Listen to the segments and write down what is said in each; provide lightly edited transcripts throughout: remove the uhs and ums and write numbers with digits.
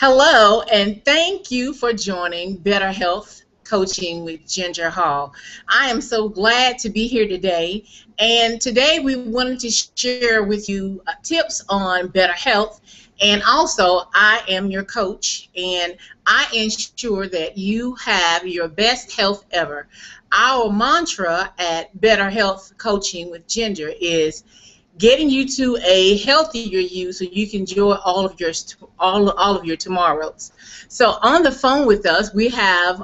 Hello, and thank you for joining Better Health Coaching with Ginger Hall. I am so glad to be here today, and today we wanted to share with you tips on better health. And also, I am your coach, and I ensure that you have your best health ever. Our mantra at Better Health Coaching with Ginger is getting you to a healthier you so you can enjoy all of your tomorrows. So on the phone with us, we have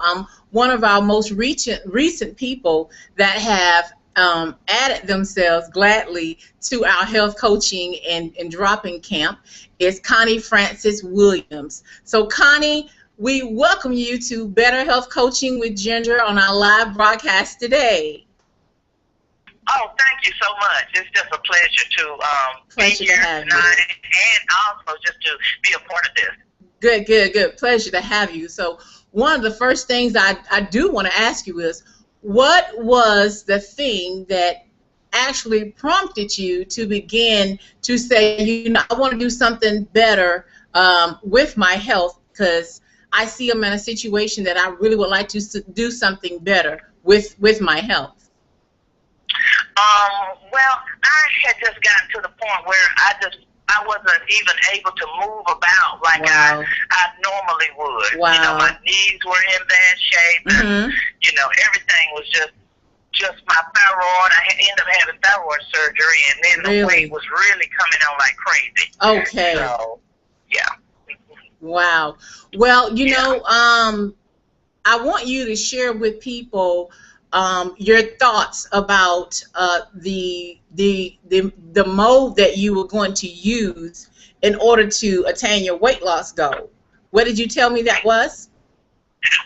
one of our most recent people that have added themselves gladly to our health coaching and dropping camp is Connie Francis Williams. So Connie, we welcome you to Better Health Coaching with Ginger on our live broadcast today. Oh, thank you so much. It's just a pleasure to Pleasure be to here have you. tonight and also just to be a part of this. Good. Pleasure to have you. So one of the first things I do want to ask you is, what was the thing that actually prompted you to begin to say, I want to do something better with my health, because I see I'm in a situation that I really would like to do something better with my health? Well, I had just gotten to the point where I wasn't even able to move about like Wow. I normally would. Wow. You know, my knees were in bad shape. Mm-hmm. You know, everything was just my thyroid. I ended up having thyroid surgery, and then the Really? weight was really coming on like crazy. Okay. So, yeah. Wow. Well, Yeah. I want you to share with people your thoughts about the mode that you were going to use in order to attain your weight loss goal. What did you tell me that was?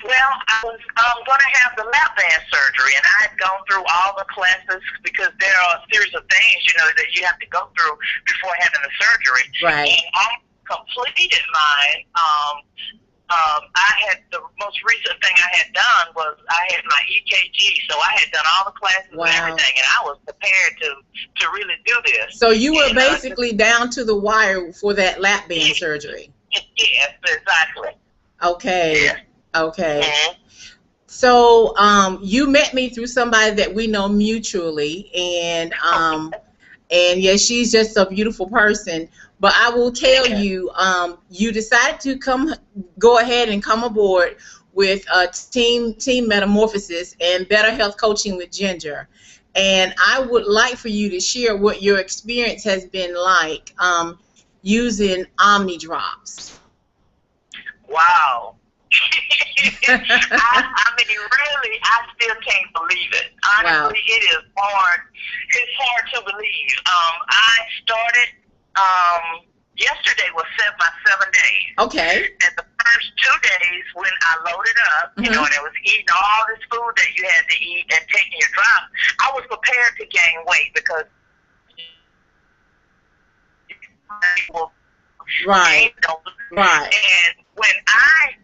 Well, I was going to have the lap band surgery, and I had gone through all the classes because there are a series of things, that you have to go through before having the surgery. Right. And I completed mine. I had the most recent thing I had done was I had my EKG, so I had done all the classes Wow. and everything, and I was prepared to really do this. So you were And, basically down to the wire for that lap band surgery. Yes, exactly. Okay. Yeah. Okay. Mhm. So you met me through somebody that we know mutually, and yeah, she's just a beautiful person. But I will tell you, you decided to go ahead and come aboard with Team Metamorphosis and Better Health Coaching with Ginger. And I would like for you to share what your experience has been like using Omni Drops. Wow. I mean, really, I still can't believe it. Honestly, Wow. it is hard. It's hard to believe. I started, yesterday was my 7 days. Okay. And the first 2 days when I loaded up, and it was eating all this food that you had to eat and taking your drops, I was prepared to gain weight because Right. Right. And when I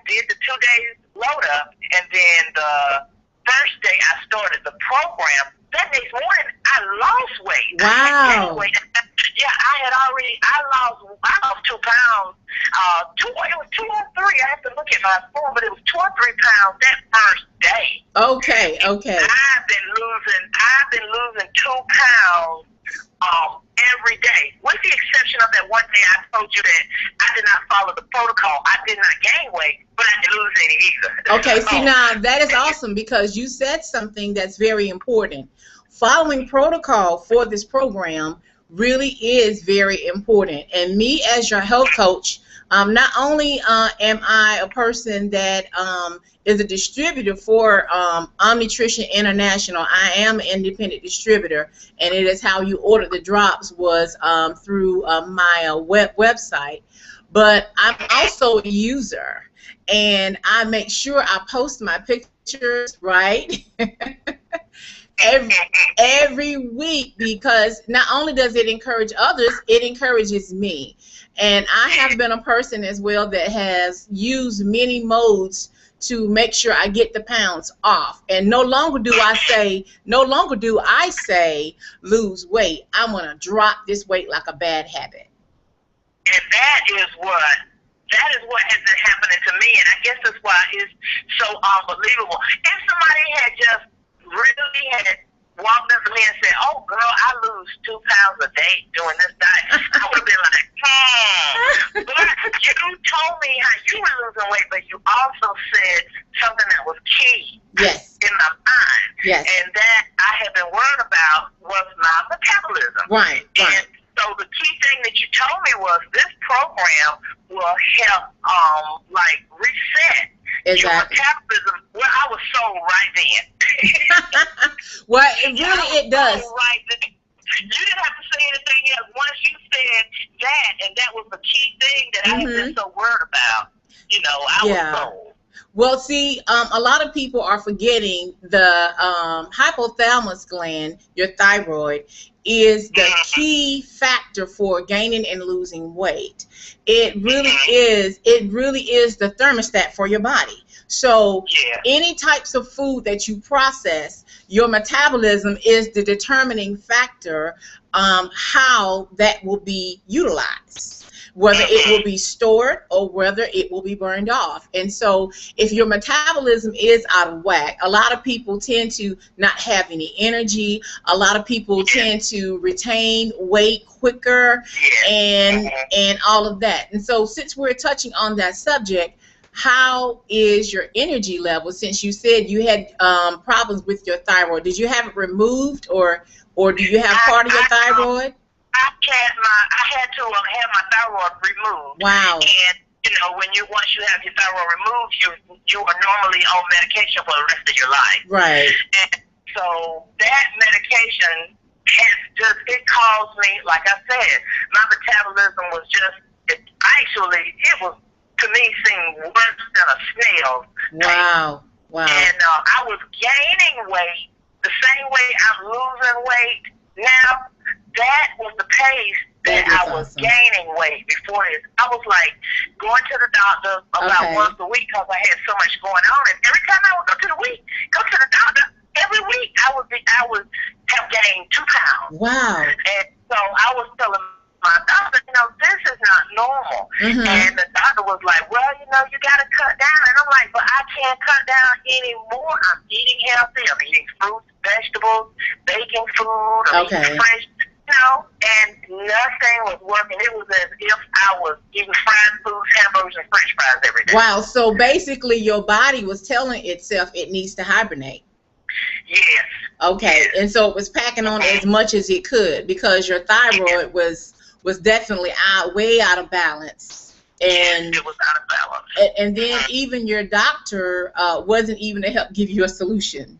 did the 2 days load up, and then the first day I started the program, that next morning I lost weight. Wow. I had gained weight. Yeah, I lost 2 pounds. It was 2 or 3. I have to look at my phone, but it was 2 or 3 pounds that first day. Okay. I've been losing 2 pounds every day, with the exception of that one day I told you that I did not follow the protocol. I did not gain weight, but I didn't lose any either. Okay, see, now that is awesome, because you said something that's very important. Following protocol for this program really is very important. And me as your health coach, not only am I a person that is a distributor for Omnitrition International, I am an independent distributor, and it is how you order the drops was through my website. But I'm also a user, and I make sure I post my pictures, right? every week, because not only does it encourage others, it encourages me. And I have been a person as well that has used many modes to make sure I get the pounds off. And no longer do I say lose weight. I'm going to drop this weight like a bad habit. And that is what that is what has been happening to me, and I guess that's why it's so unbelievable. If somebody had just really had walked up to me and said, "Oh, girl, I lose 2 pounds a day doing this diet," I would have been like, But you told me how you were losing weight, but you also said something that was key Yes. in my mind. Yes. And that I had been worried about was my metabolism. Right. And so the key thing that you told me was this program will help, like, reset your metabolism. Well, I was sold right then. Well, it does. Right then. You didn't have to say anything else. Once you said that, and that was the key thing that I had been so worried about, you know, I was sold. Well, see, a lot of people are forgetting the hypothalamus gland, your thyroid, is the key factor for gaining and losing weight. It really is. It really is the thermostat for your body. So any types of food that you process, your metabolism is the determining factor how that will be utilized, whether it will be stored or whether it will be burned off. And so if your metabolism is out of whack, a lot of people tend to not have any energy. A lot of people tend to retain weight quicker and all of that. And so since we're touching on that subject, how is your energy level? Since you said you had problems with your thyroid, did you have it removed, or do you have part of your thyroid? I had to have my thyroid removed. Wow. And you know, once you have your thyroid removed, you are normally on medication for the rest of your life. Right. And so that medication it caused me, like I said, my metabolism was it was, to me, seemed worse than a snail. Wow. Wow. And I was gaining weight the same way I'm losing weight now. That was the pace that I was gaining weight before this. I was like going to the doctor about once a week because I had so much going on. And every time I would go to the doctor, every week I would have gained 2 pounds. Wow. And so I was telling my doctor, this is not normal. And the doctor was like, well, you got to cut down. And I'm like, but I can't cut down anymore. I'm eating healthy. I'm eating fruits, vegetables, baking food. I'm eating fresh, and nothing was working. It was as if I was eating fried foods, hamburgers, and french fries every day. Wow. So basically your body was telling itself it needs to hibernate. Yes. Okay. Yes. And so it was packing on as much as it could because your thyroid was definitely way out of balance. And it was out of balance. And then even your doctor wasn't even to help give you a solution.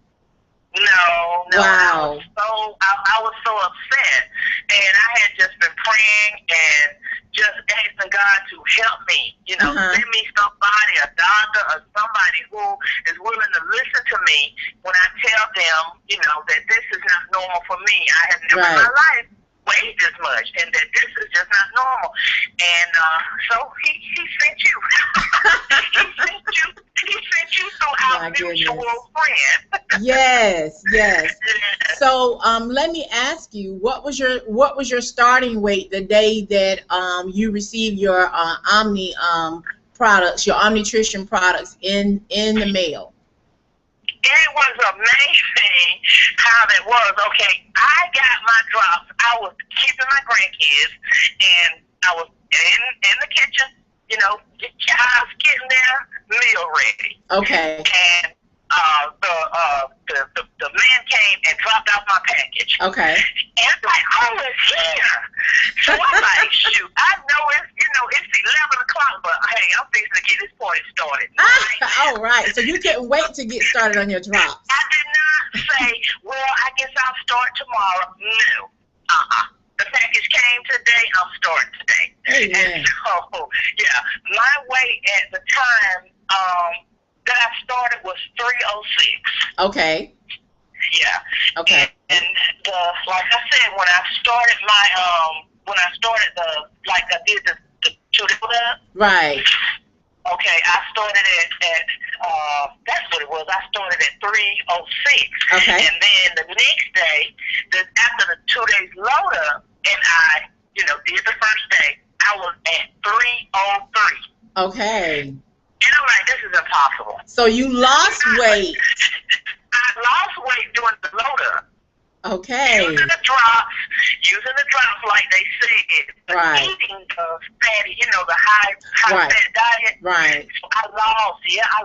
No. Wow. I was so upset, and I had just been praying and just asking God to help me. Send me somebody, a doctor, or somebody who is willing to listen to me when I tell them, that this is not normal for me. I have never in my life weighed this much, and that this is just not normal. And so he sent you. he sent you to our mutual friend. Yes. So let me ask you, what was your starting weight the day that you received your Omni products, your Omnitrition products in the mail? It was amazing how that was. Okay, I got my drops. I was keeping my grandkids, and I was in the kitchen, I was getting their meal ready. Okay. And the man came and dropped off my package. Okay. And I'm like, oh, it's here. So I'm like, shoot, I know it's 11 o'clock, but hey, I'm fixing to get this party started. All right. So you couldn't wait to get started on your drops. I did not say, well, I guess I'll start tomorrow. No. The package came today, I'm starting today. Amen. And so, my weight at the time that I started was 306. Okay. Yeah. Okay. And like I said, when I started I did the 2 Right. Okay, I started at that's what it was. I started at 306. Okay. And then the next day, after the 2 days load up, and I, did the first day, I was at 303. Okay. And I'm like, this is impossible. So you lost weight. I lost weight doing the load up. Okay. Using the drops like they said, but Right. eating the fatty, the high Right. fat diet. Right. So I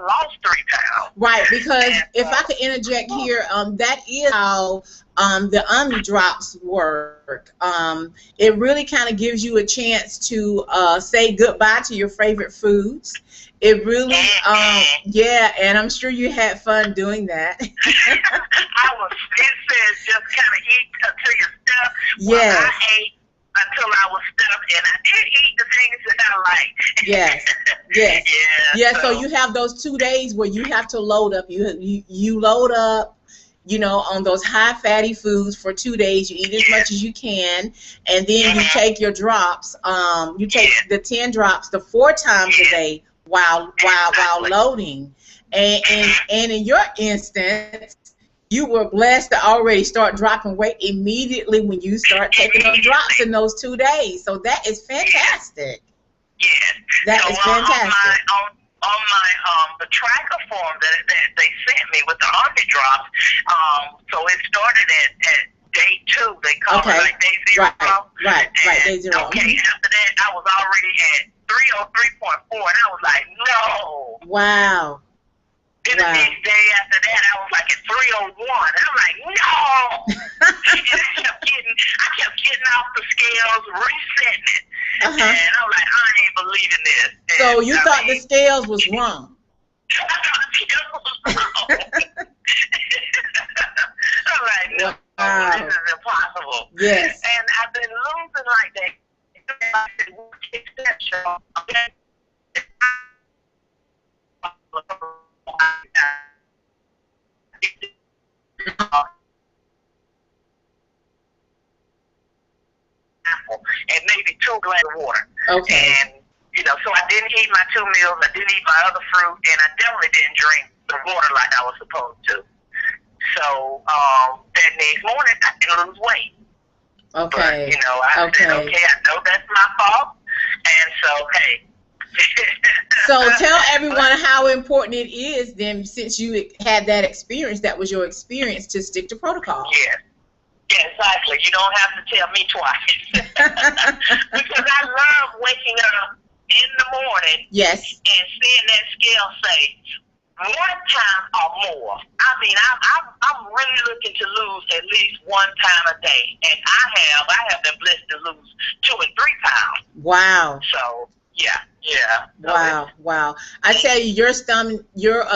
lost 3 pounds. Right, because And, if I could interject here, that is how the Omni Drops work. It really kind of gives you a chance to say goodbye to your favorite foods. It really, yeah, and I'm sure you had fun doing that. it says just kind of eat until you're stuffed. Yes. Well, I ate until I was stuffed, and I did eat the things that I like. Yes. Yes. Yeah. So you have those 2 days where you have to load up. You load up, on those high fatty foods for 2 days. You eat as much as you can, and then you take your drops. You take the 10 drops 4 times a day while loading. And in your instance, you were blessed to already start dropping weight immediately when you start taking those drops in those 2 days. So that is fantastic. Yes. That is fantastic. On my the tracker form that they sent me with the Omni drops, so it started at day 2. They call it like day 0. Right, day 0. Okay, after that I was already at 303.4, and I was like, no. Wow. Then the next day after that, I was like at 301. I'm like, no. And I kept getting off the scales, resetting it. And I'm like, I ain't believing this. And so you thought the scales was wrong? I thought the scales was wrong. I'm like, no, this is impossible. Yes. And I've been losing like that. And maybe 2 glasses of water. Okay. And, so I didn't eat my 2 meals. I didn't eat my other fruit. And I definitely didn't drink the water like I was supposed to. So that next morning, I didn't lose weight. Okay. But, I said, okay, I know that's my fault. And so, hey. So tell everyone how important it is then, since you had that experience, that was your experience, to stick to protocol. Yeah. Yeah, exactly. You don't have to tell me twice. Because I love waking up in the morning yes. and seeing that scale say 1 time or more. I mean, I'm really looking to lose at least 1 time a day. And I have been blessed to lose 2 and 3 pounds. Wow. So, yeah. Wow. I tell you, your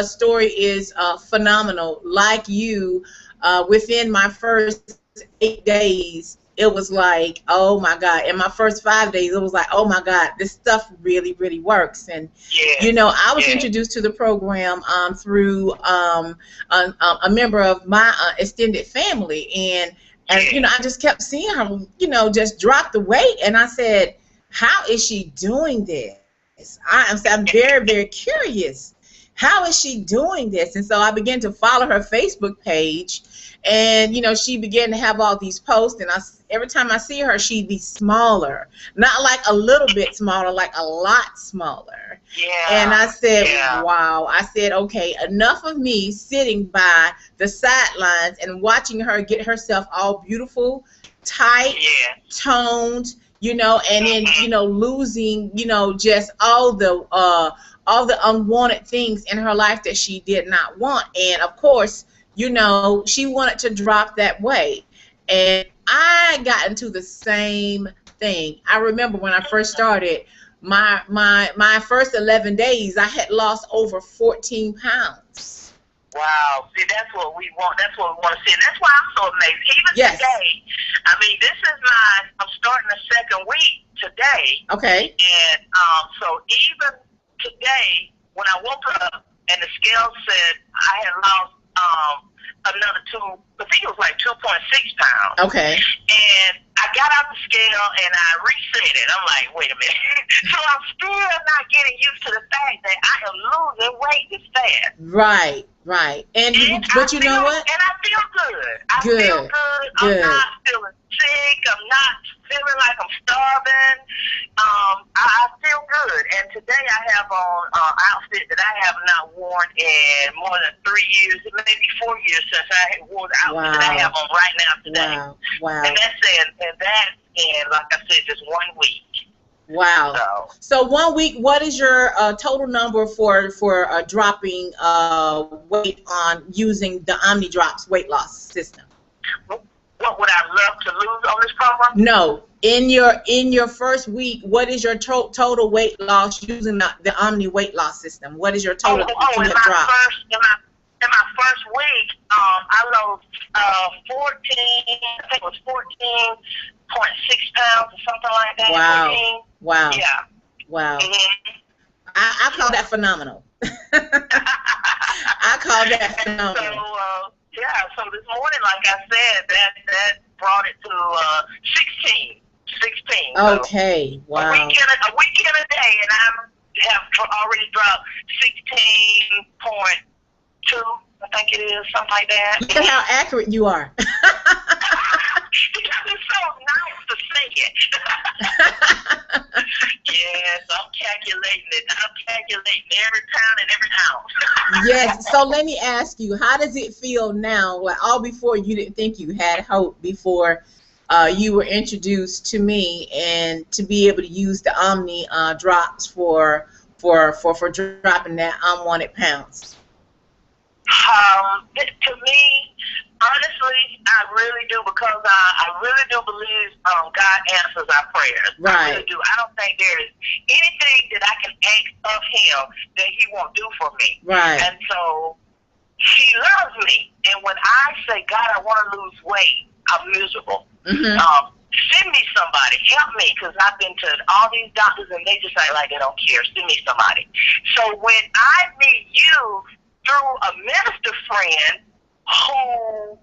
story is phenomenal. Like you, within my first 8 days, it was like, oh my God. In my first 5 days, it was like, oh my God, this stuff really, really works. And I was introduced to the program through a member of my extended family, and I just kept seeing her, just drop the weight, and I said, how is she doing this? I'm very, very curious. How is she doing this? And so I began to follow her Facebook page, and she began to have all these posts, and every time I see her, she'd be smaller, not like a little bit smaller, like a lot smaller. Yeah. And I said, wow. I said, okay, enough of me sitting by the sidelines and watching her get herself all beautiful, tight, toned, and then, losing, just all the unwanted things in her life that she did not want. And of course, she wanted to drop that weight. And I got into the same thing. I remember when I first started, my first 11 days, I had lost over 14 pounds. Wow. See, that's what we want. That's what we want to see. And that's why I'm so amazed. Even today, I mean, I'm starting the 2nd week today. Okay. And so even today, when I woke up and the scale said I had lost another 2, I think it was like 2.6 pounds. Okay. And I got out the scale and I reset it. I'm like, wait a minute. So I'm still not getting used to the fact that I am losing weight this fast. Right. But you know what? And I feel good. I feel good. I'm not feeling sick. I'm not feeling like I'm starving. I feel good. And today I have have on outfit that I have not worn in more than 3 years, maybe 4 years since I wore the outfit that I have on right now today. Wow. Wow. And that's in, like I said, just 1 week. Wow. So 1 week, what is your total number for dropping weight on using the Omni Drops weight loss system? What would I love to lose on this program? No. In your first week, what is your total weight loss using the Omni weight loss system? What is your total in my first week, I lost 14. I think it was 14.6 pounds or something like that. Wow. 14. Wow. Yeah. Wow. Mm-hmm. I call that phenomenal. I call that phenomenal. So this morning, like I said, that brought it to 16. Okay, wow. A week in a day, and I have already dropped 16.2, I think it is, something like that. Look at how accurate you are. Because it's so nice to say it. Yes, I'm calculating it. I'm calculating every pound and every ounce. Yes. So let me ask you, how does it feel now? Like all before, you didn't think you had hope before you were introduced to me, and to be able to use the Omni drops for dropping that unwanted pounds. To me, honestly, I really do, because I really do believe God answers our prayers. Right. I really do. I don't think there is anything that I can ask of Him that He won't do for me. Right. And so He loves me. And when I say, God, I want to lose weight, I'm miserable. Mm-hmm. Send me somebody, help me, because I've been to all these doctors and they just act like they don't care. Send me somebody. So when I meet you through a minister friend who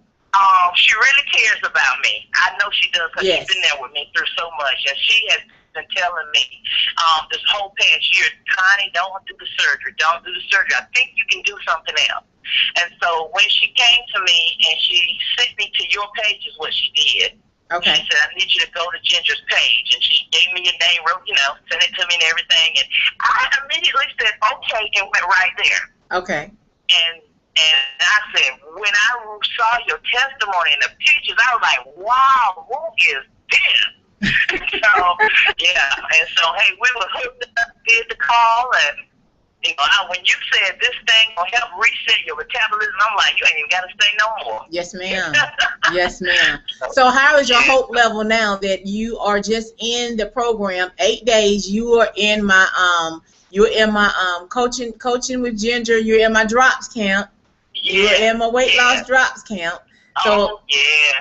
she really cares about me. I know she does, because yes. she's been there with me through so much, and she has been telling me this whole past year, Connie, don't do the surgery. Don't do the surgery. I think you can do something else. And so when she came to me and she sent me to your page is what she did. Okay. She said, I need you to go to Ginger's page. And she gave me your name, wrote, sent it to me and everything. And I immediately said, okay, and went right there. Okay. And I said, when I saw your testimony and the pictures, I was like, wow, who is this? So, yeah. And so, hey, we were hooked up, did the call, and when you said this thing will help reset your metabolism, I'm like, you ain't even got to say no more. Yes, ma'am. Yes, ma'am. So how is your hope level now that you are just in the program? 8 days, you are in my you're in my coaching with Ginger. You're in my drops camp. You're in my weight loss drops camp. So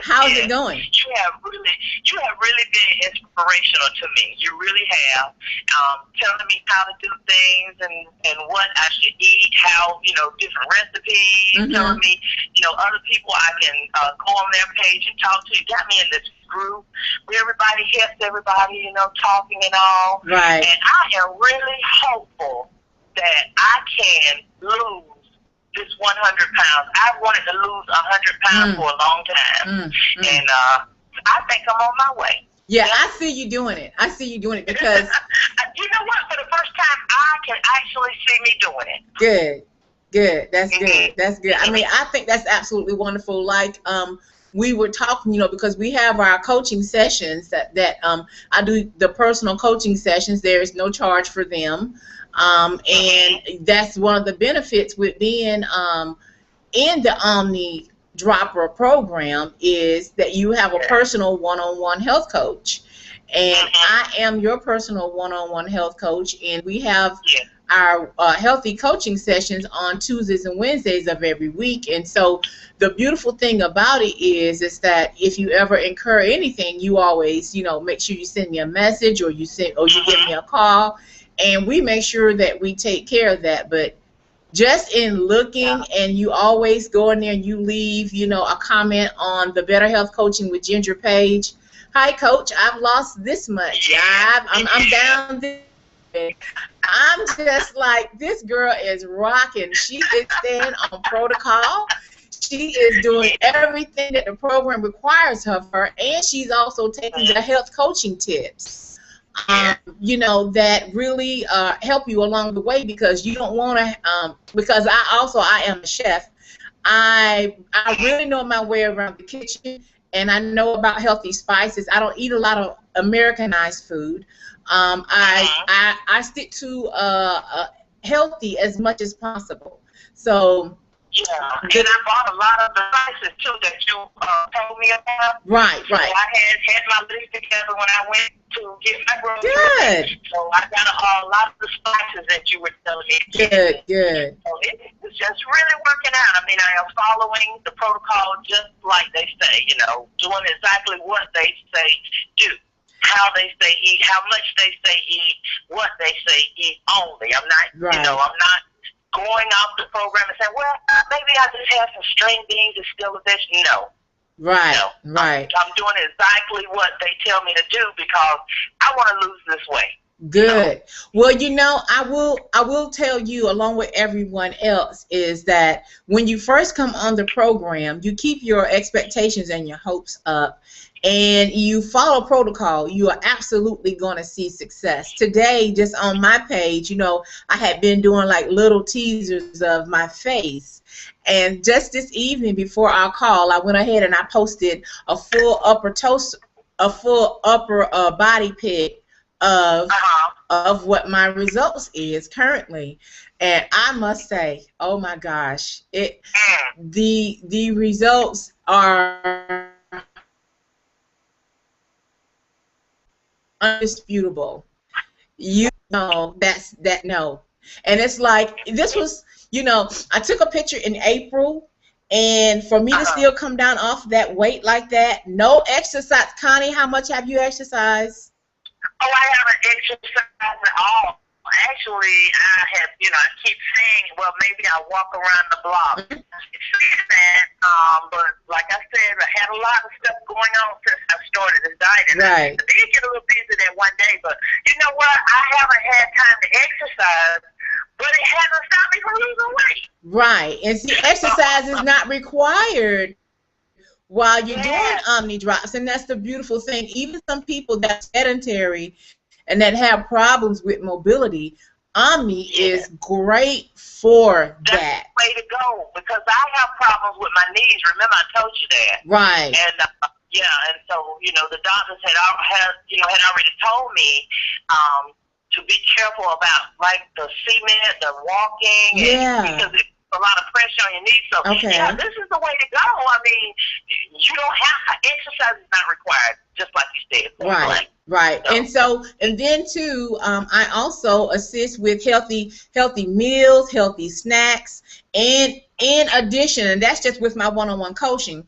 how's it going? You have really been inspirational to me. You really have. Telling me how to do things and what I should eat, how, different recipes, mm-hmm. telling me, other people I can go on their page and talk to. You got me in this group where everybody helps everybody, talking and all. Right. And I am really hopeful that I can lose this 100 pounds. I've wanted to lose 100 pounds for a long time. And I think I'm on my way. Yeah, I see you doing it. I see you doing it because... you know what? For the first time, I can actually see me doing it. Good. That's good. That's good. I mean, I think that's absolutely wonderful. Like, we were talking, because we have our coaching sessions that I do the personal coaching sessions. There is no charge for them. And that's one of the benefits with being in the Omni Dropper program is that you have a personal one-on-one health coach. And I am your personal one-on-one health coach, and we have our healthy coaching sessions on Tuesdays and Wednesdays of every week. And so the beautiful thing about it is that if you ever incur anything, you always, make sure you send me a message or you give me a call. And we make sure that we take care of that. But just in looking, and you always go in there and you leave, a comment on the Better Health Coaching with Ginger page. Hi, Coach. I've lost this much. I'm down this. I'm just like, this girl is rocking. She is staying on protocol. She is doing everything that the program requires of her, and she's also taking the health coaching tips. Yeah. you know, that really help you along the way, because you don't want to. Because I am a chef. I really know my way around the kitchen, and I know about healthy spices. I don't eat a lot of Americanized food. Mhm. I stick to healthy as much as possible. So Yeah, and the I bought a lot of the spices too that you told me about. right, So right, I had my list together when I went to get my groceries. good, So I got a lot of the spices that you were telling me to get. good, good, So it's just really working out. I mean, I am following the protocol just like they say. You know, doing exactly what they say do. How they say eat, how much they say eat, what they say eat only. I'm not, right, I'm not going off the program and saying, well, maybe I just have some string beans and still a vegetable. No, right, no. right. I'm doing exactly what they tell me to do because I want to lose this weight. So, Good. Well, you know, I will tell you, along with everyone else, is that when you first come on the program, you keep your expectations and your hopes up, and you follow protocol. You are absolutely going to see success. Today, just on my page, you know, I had been doing like little teasers of my face, and just this evening before our call, I went ahead and I posted a full upper toast, a full upper body pic of uh-huh. what my results is currently. And I must say, oh my gosh, Mm. the results are undisputable. You know, no. And it's like, this was, you know, I took a picture in April, and for me to Uh-huh. still come down off that weight like that, no exercise. Connie, how much have you exercised? Oh, I haven't exercised at all. Actually, I keep saying, well, maybe I'll walk around the block. I keep saying that, but like I said, I had a lot of stuff going on since I started this diet, and I Right. did get a little busy that one day, but you know what? I haven't had time to exercise, but it hasn't stopped me from losing weight. Right. And see, exercise is not required while you're doing Yes, Omni drops, and that's the beautiful thing. Even some people that are sedentary and that have problems with mobility, Omni yes. is great for That's that. the way to go because I have problems with my knees. Remember, I told you that. Right. And yeah, and so the doctors had already told me to be careful about like the cement, the walking, and Yeah. because it's a lot of pressure on your knees. So yeah, Okay. this is the way to go. I mean, you don't have exercise is not required, just like you said. Point Right. blank. Right. So And then too, I also assist with healthy meals, healthy snacks, and in addition, and that's just with my one-on-one coaching.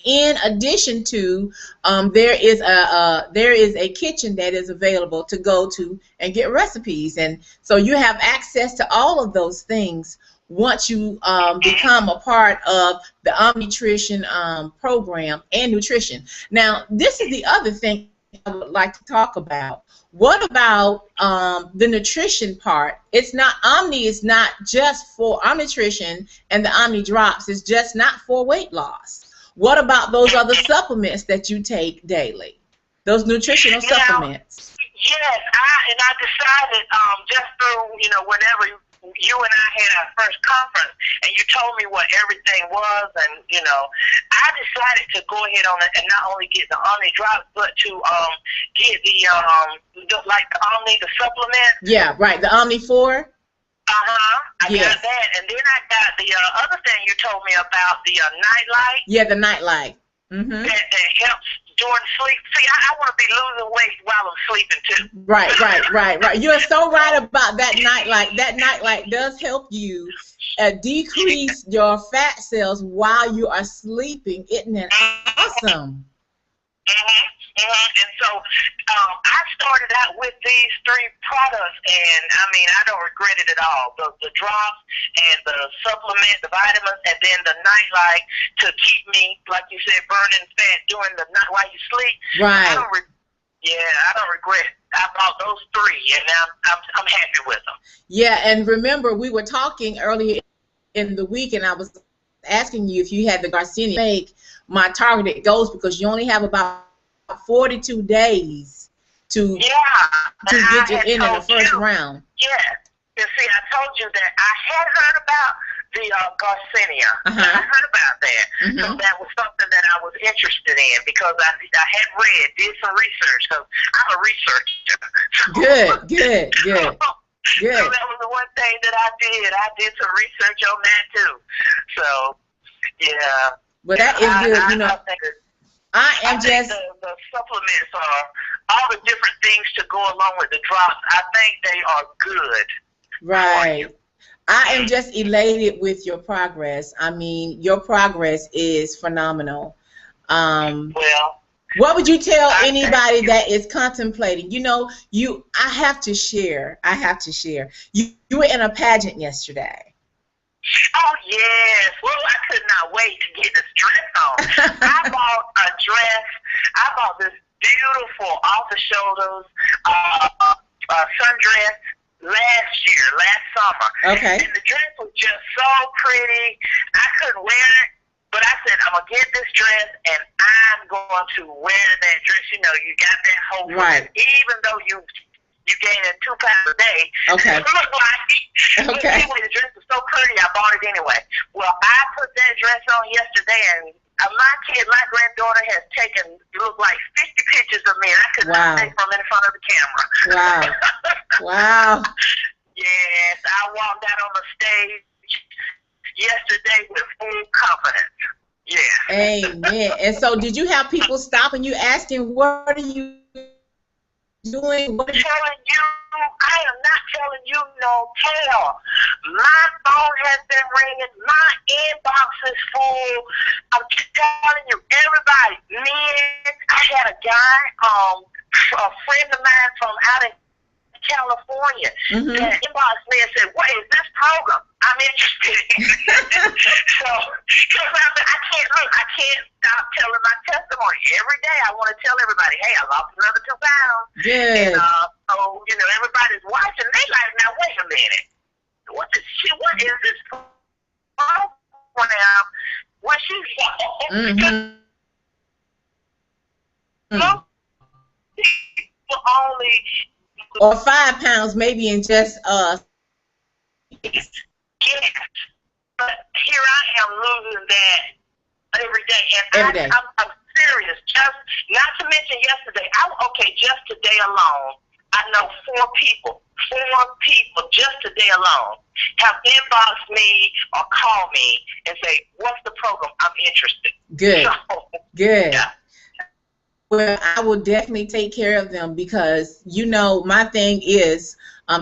In addition to, there is a kitchen that is available to go to and get recipes, and so you have access to all of those things once you become a part of the Omnitrition program and nutrition. Now, this is the other thing I would like to talk about. What about the nutrition part? It's not Omni is not just for Omnitrition, and the Omni drops is just not for weight loss. What about those other supplements that you take daily? Those nutritional now, supplements. yes, I decided just through whenever you and I had our first conference and you told me what everything was, and I decided to go ahead on it and not only get the Omni drops but to get the Omni the supplement. Yeah, right. The Omni 4. I got Yes. that, and then I got the other thing you told me about the nightlight Yeah, the nightlight. Mm-hmm. that helps during sleep. See, I want to be losing weight while I'm sleeping too. Right. You are so right about that nightlight. That nightlight does help you decrease your fat cells while you are sleeping. Isn't it awesome? And so I started out with these three products, and I mean, I don't regret it at all. The drops and the supplement, the vitamins, and then the nightlight to keep me, like you said, burning fat during the night while you sleep. Right. I don't regret. I bought those three, and I'm happy with them. Yeah, and remember, we were talking earlier in the week, and I was asking you if you had the Garcinia make my targeted goals, because you only have about 42 days to Yeah, and get I you had in the told first you. round. Yeah. You see, I told you that I had heard about the Garcinia. I heard about that. So that was something that I was interested in because I had did some research because I'm a researcher. Good. So that was the one thing that I did. I did some research on that too. So, yeah. Well, that is good. You know, I think the supplements are all the different things to go along with the drops. I think they are good. Right. I am just elated with your progress. I mean, your progress is phenomenal. Well, what would you tell anybody that is contemplating? You know, I have to share. You were in a pageant yesterday. Oh, yes. Well, I could not wait to get this dress on. I bought a dress. I bought this beautiful off-the-shoulders sundress last summer. Okay. And the dress was just so pretty. I couldn't wear it, but I said, I'm going to get this dress, and I'm going to wear that dress. You know, you got that whole right. Even though you gaining 2 pounds a day. Okay. It looked like okay. Anyway, the dress was so pretty, I bought it anyway. Well, I put that dress on yesterday, and my granddaughter has taken, it looked like 50 pictures of me. I could not take from in front of the camera. Wow. Wow. Yes, I walked out on the stage yesterday with full confidence. Yeah. Amen. And so did you have people stopping you asking, what are you doing? What are you telling you? I am not telling you no tale. My phone has been ringing. My inbox is full. I'm telling you, everybody, men. I had a guy, a friend of mine from out in California, that inboxed me and said, "What is this program? I'm interested in it." So, because I can't stop telling my testimony. Every day I want to tell everybody, hey, I lost another 2 pounds. Good. And, so, you know, everybody's watching. They like, now, wait a minute. What is this program? What she's only... Or 5 pounds maybe in just Yes, but here I am losing that every day, and I'm serious. Just not to mention yesterday. Just today alone, I know 4 people just today alone have inboxed me or called me and say, "What's the program? I'm interested." Good. So, good. Yeah. Well, I will definitely take care of them because, you know, my thing is,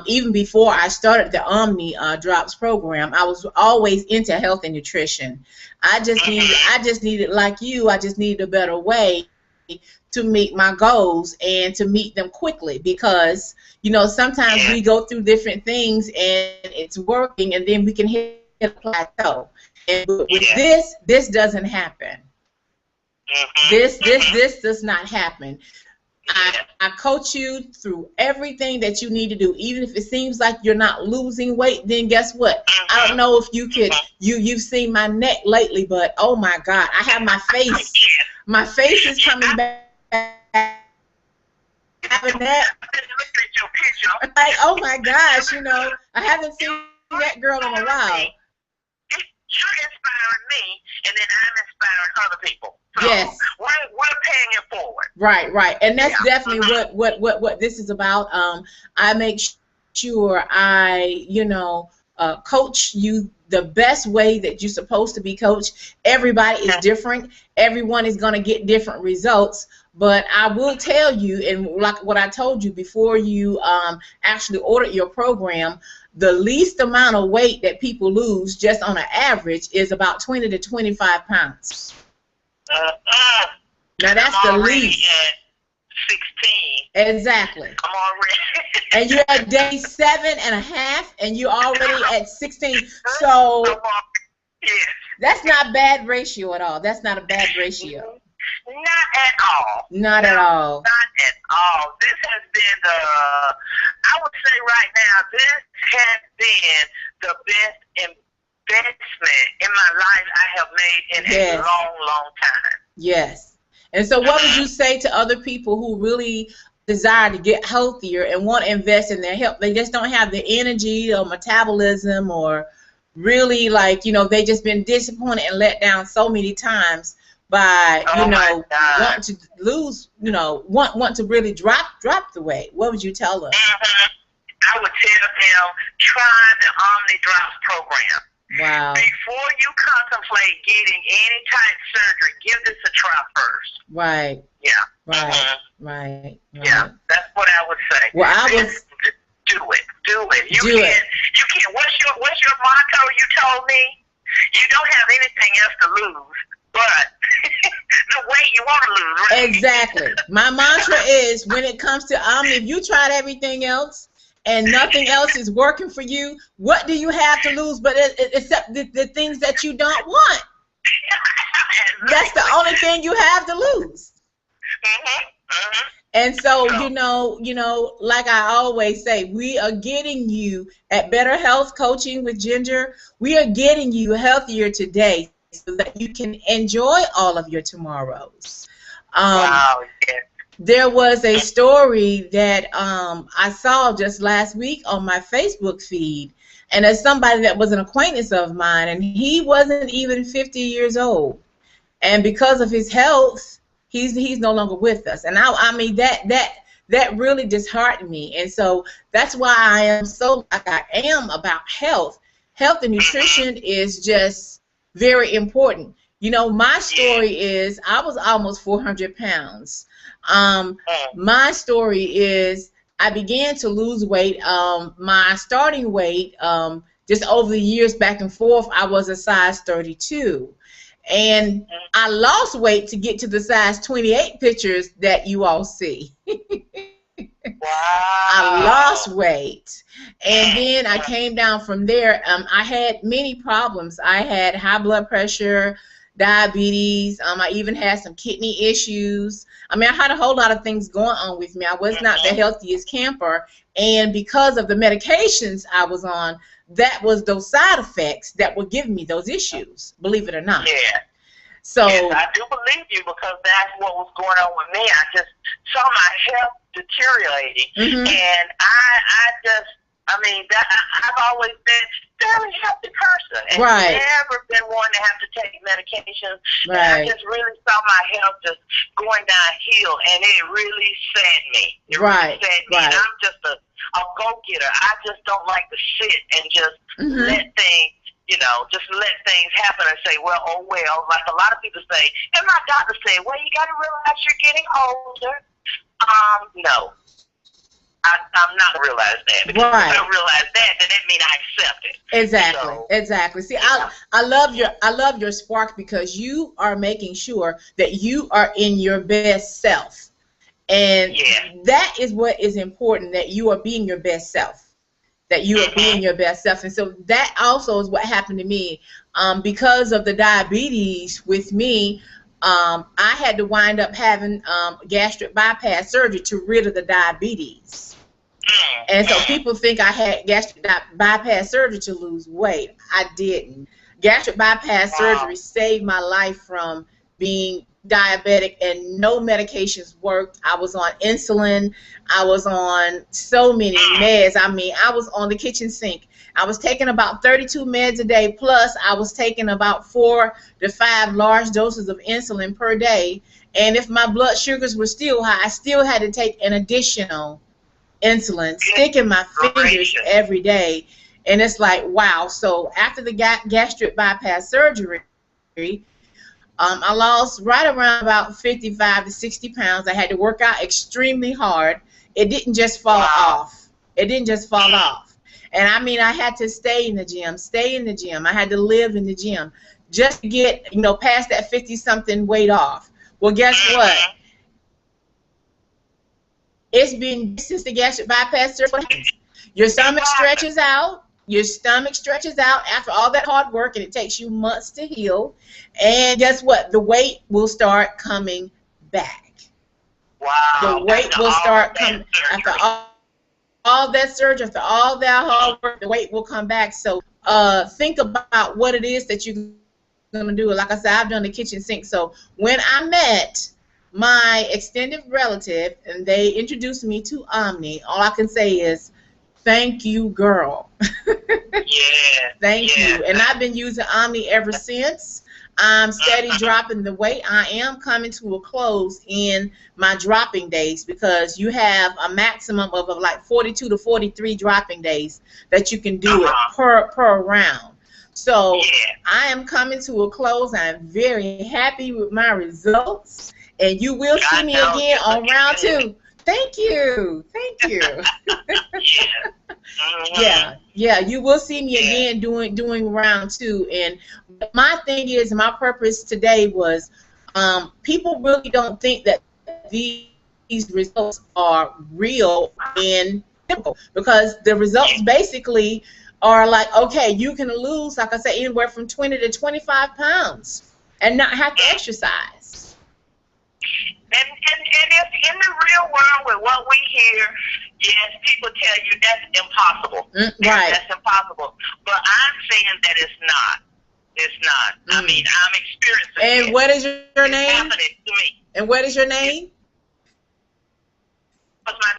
even before I started the Omni Drops program, I was always into health and nutrition. I just needed, like you, I just needed a better way to meet my goals and to meet them quickly because, you know, sometimes we go through different things and it's working and then we can hit a plateau. And with this doesn't happen. This does not happen. I coach you through everything that you need to do. Even if it seems like you're not losing weight, then guess what? I don't know if you could, you've seen my neck lately, but oh my God, I have my face. My face is coming back. Having that. Like, oh my gosh, you know, I haven't seen that girl in a while. You're inspiring me, and then I'm inspiring other people. So yes. We're paying it forward. Right. And that's definitely what this is about. I make sure I, you know, coach you the best way that you're supposed to be coached. Everybody is different. Everyone is going to get different results. But I will tell you, and like what I told you before you actually ordered your program, the least amount of weight that people lose just on an average is about 20 to 25 pounds. Now that's I'm the least. At 16. Exactly. I'm already. And you're at day 7.5, and you're already at 16. So that's not bad ratio at all. That's not a bad ratio. Not at all. Not at all. Not at all. This has been I would say right now, this has been the best investment in my life I have made in a long, long time. Yes. And so what would you say to other people who really desire to get healthier and want to invest in their health. They just don't have the energy or metabolism, or really, like, they just been disappointed and let down so many times by, wanting to lose, want to really drop the weight. What would you tell them? I would tell them, try the Omni Drops program. Wow. Before you contemplate getting any type of surgery, give this a try first. Right. Yeah. Right. Right. Yeah. That's what I would say. Well, I was. Do it. You can't. What's your motto? You told me you don't have anything else to lose, but the weight you want to lose. Right? Exactly. My mantra is, when it comes to Omni, if you tried everything else and nothing else is working for you, what do you have to lose but except the things that you don't want? That's the only thing you have to lose. And so, like I always say, we are getting you at Better Health Coaching with Genger. We are getting you healthier today so that you can enjoy all of your tomorrows. Wow, yeah. There was a story that I saw just last week on my Facebook feed, and as somebody that was an acquaintance of mine, and he wasn't even 50 years old, and because of his health, he's no longer with us. And I mean that really disheartened me, and so that's why I am so like I am about health. Health and nutrition is just very important. My story is I was almost 400 pounds. My story is I began to lose weight. My starting weight, just over the years back and forth, I was a size 32. And I lost weight to get to the size 28 pictures that you all see. Wow. I lost weight. And then I came down from there. I had many problems. I had high blood pressure, diabetes. I even had some kidney issues. I mean, I had a whole lot of things going on with me. I was not the healthiest camper. And because of the medications I was on, that was those side effects that were giving me those issues, believe it or not. Yeah. So yes, I do believe you, because that's what was going on with me. I just saw my health deteriorating, and I've always been a very healthy person, and never been one to have to take medications. Right. And I just really saw my health just going downhill, and it really saddened me. It really saddened me. And I'm just a go-getter. I just don't like to sit and just let things, just let things happen and say, well, oh, well, like a lot of people say. And my doctor said, well, you got to realize you're getting older. No. I'm not realizing that. Because if I don't realize that, then that means I accept it. Exactly. So, exactly. See, I love your spark, because you are making sure that you are in your best self. And that is what is important, that you are being your best self. That you are being your best self. And so that also is what happened to me. Because of the diabetes with me, I had to wind up having gastric bypass surgery to rid of the diabetes. And so people think I had gastric bypass surgery to lose weight. I didn't. Gastric bypass surgery saved my life from being diabetic, and no medications worked. I was on insulin. I was on so many meds. I mean, I was on the kitchen sink. I was taking about 32 meds a day, plus I was taking about 4 to 5 large doses of insulin per day. And if my blood sugars were still high, I still had to take an additional insulin, sticking my fingers every day. And it's like, wow. So after the gastric bypass surgery, I lost right around about 55 to 60 pounds. I had to work out extremely hard. It didn't just fall off. It didn't just fall off. And I mean, I had to stay in the gym. I had to live in the gym just to get, past that 50-something weight off. Well, guess what? It's been since the gastric bypass surgery. Your stomach stretches out. Your stomach stretches out after all that hard work, and it takes you months to heal. And guess what? The weight will start coming back. Wow. The weight will start coming after all that surgery, after all that hard work. The weight will come back. So think about what it is that you're going to do. Like I said, I've done the kitchen sink. So when I met my extended relative, and they introduced me to Omni, all I can say is, thank you, girl. Yeah. Thank Yeah. you. And I've been using Omni ever since. I'm steady dropping the weight. I am coming to a close in my dropping days because you have a maximum of like 42 to 43 dropping days that you can do it per round. So Yeah. I am coming to a close. I'm very happy with my results, and you will see me again on round 2. Thank you. Thank you. Yeah. Yeah, you will see me again doing round 2. And my thing is, my purpose today was, people really don't think that these results are real and simple, because the results basically are like, okay, you can lose, like I said, anywhere from 20 to 25 pounds and not have to exercise. And if in the real world with what we hear, yes, people tell you that's impossible. Right. That's impossible. But I'm saying that it's not. It's not. I mean, I'm experiencing it. And what is your It's name? happening to me. And what is your name? What's my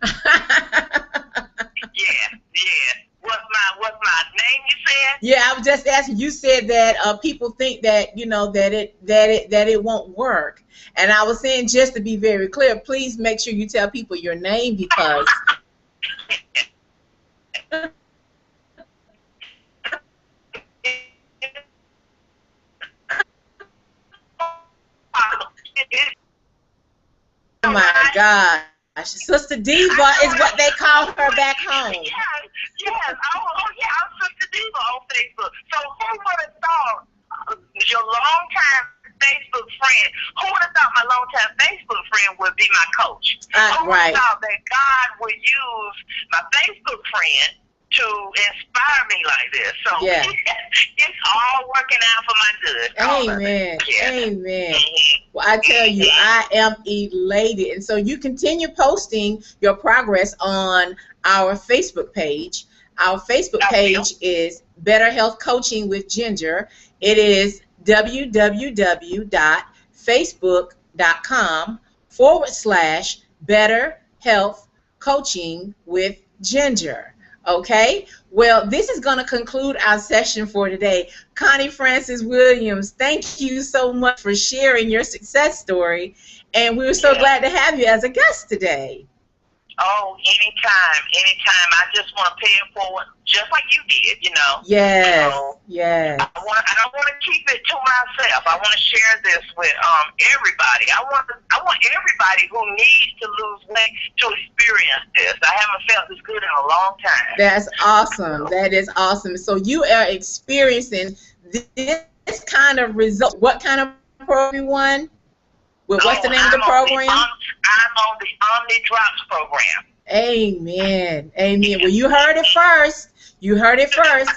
What's my name, you said? Yeah, I was just asking. You said that people think that, you know, that it won't work. And I was saying, just to be very clear, please make sure you tell people your name, because oh my gosh. Sister Diva is what they call her back home. Yes. Oh, yeah, I'm Sister Diva on Facebook. So who would have thought your longtime Facebook friend, who would have thought my longtime Facebook friend would be my coach? Who would have thought that God would use my Facebook friend to inspire me like this? So it's all working out for my good. Amen. Amen. Well, I tell you, I am elated. And so you continue posting your progress on our Facebook page. Our Facebook page is Better Health Coaching with Genger. It is www.facebook.com/Better Health Coaching with Genger. Okay, well, this is going to conclude our session for today. Connie Francis Williams, thank you so much for sharing your success story, and we were so glad to have you as a guest today. Oh, anytime. I just want to pay it forward, just like you did, you know. Yes, so yes. I don't want to keep it to myself. I want to share this with everybody. I want everybody who needs to lose weight to experience this. I haven't felt this good in a long time. That's awesome. That is awesome. So you are experiencing this kind of result. What kind of program you won? What's the name of the program? I'm on the Omni Drops program. Amen. Amen. Well, you heard it first. You heard it first.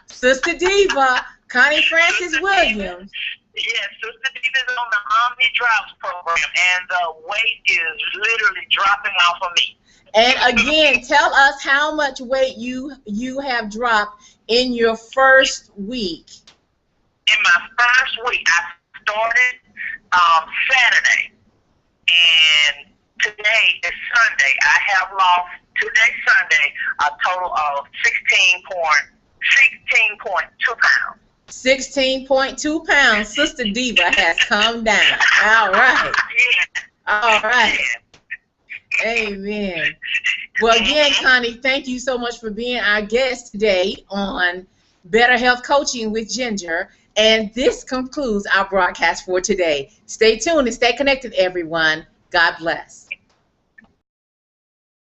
Sister Diva, Connie Francis Williams. Yes, Sister Diva is on the Omni Drops program, and the weight is literally dropping off of me. And again, tell us how much weight you have dropped in your first week. In my first week, I started Saturday, and today is Sunday. I have lost, today Sunday, a total of 16.2 pounds. 16.2 pounds. Sister Diva has come down. All right. All right. Amen. Well, again, Connie, thank you so much for being our guest today on Better Health Coaching with Genger. And this concludes our broadcast for today. Stay tuned and stay connected, everyone. God bless.